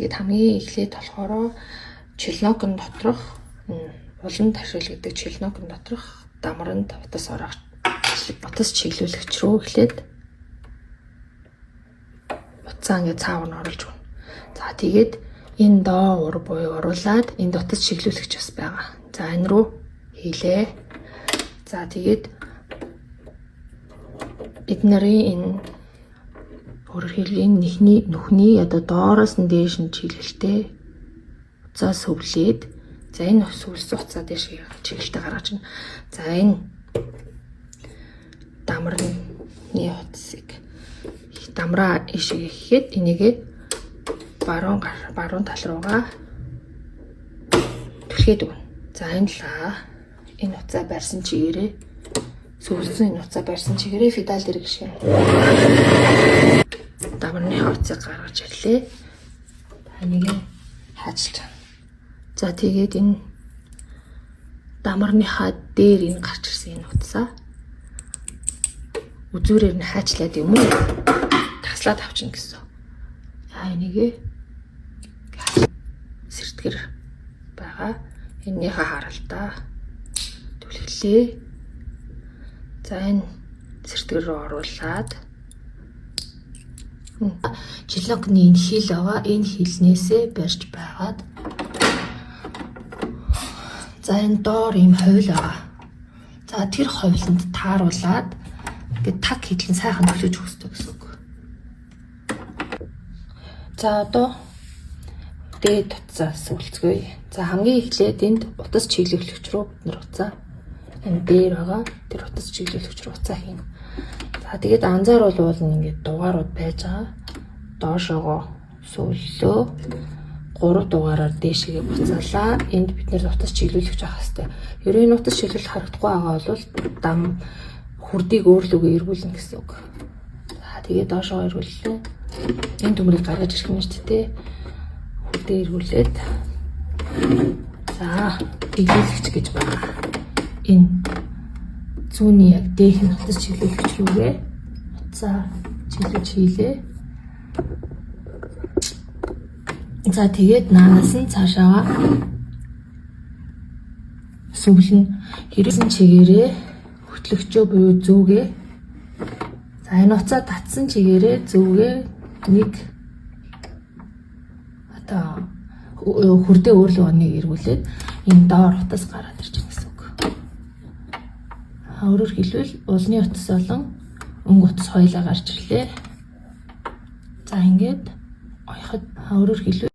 Тэгээд хамгийн эхлээд болохоор Челнокон доторх улан таршил гэдэг Челнокон доторх дамранд утас чиглүүлэгч рүү эхлээд утсаа ингээд цаав нь оруулж өгнө. За тэгээд энэ доо ур буюу оруулаад энд утас чиглүүлэгч бас байгаа. За энэ рүү хийлээ. За тэгээд эднэрийн энэ өөрөөр нүхний одоо доороос нь дээш нь чиглэлтэй утсаа сүвлээд за энэ сүвлсэн утсаа дээш чиглэлтэй гаргаж байна. За энэ дамрны утсыг дамраа ишиг ихэд энийгээ баруун тал руугаа түлхээд өгнө. За энэ утсаа барьсан чигээрээ сүвлсэн энэ утсаа барьсан чигээрээ педаль дээр гიშгэн. Дамрны утсыг гаргаж ирлээ. Энийг хаажлж байна. За тэгээд энэ дамрныхаа дээр энэ гарч ирсэн энэ утсаа үзүүрээр нь хаажлаад юм уу? Таслаад авчихна гэсэн. Энийг сэртгэр байгаа. Энийхээ харалтаа түлхлээ. За энэ сэртгэр рүү оруулаад Челнокны энэ хил байгаа. Энэ хилнээсээ барьж байгаад за энэ доор ийм ховл байгаа. За тэр ховлонд тааруулаад ингээд таг хийлэн сайхан төлөж өгөх хэрэгтэй гэсэн үг. За одоо дээд утсаа сүлцгээе. За хамгийн эхлээд энд утас чиглүүлэгч рүү бид нар утсаа энэ дээр байгаа. Тэр утас чиглүүлэгч рүү утсаа хийнэ. За тэгээд анзааруул ингээд дугаарууд байж байгаа. Доошоогоо сүллөө 3 дугаараар дээшгээ буцаалаа. Энд бид нэр утас чиглүүлэгч авах хэрэгтэй. Ерөө энэ утас чиглүүлэлт харагдахгүй байгаа бол дам хүрдийг өөрлөгөө эргүүлнэ гэсэн үг. За тэгээд доошоо эргүүллээ. Энэ дүмрийг гаргаж ирэх нь шүү дээ. Хүрдээ эргүүлээд за чиглүүлэгч гэж байгаа. Энэ зүүнний яг дээх нь утас чиглүүлэгч рүүгээ утсаа чиглүүлж хийлээ. За тэгээд наанаас нь цаашаа сүвлэн хэрэгсэн чигээрээ хөтлөгчөө буюу зүгээ. За энэ уцаа татсан чигээрээ зүгээ нэг одоо хүрдээ өөрлөг оныг эргүүлээд энэ доор утас гараад ирж байгаа гэсэн үг. Өөрөөр хэлбэл улны утас болон өнгө утас хоёулаа гарч ирлээ. За ингээд ойход өөрөөр хэлбэл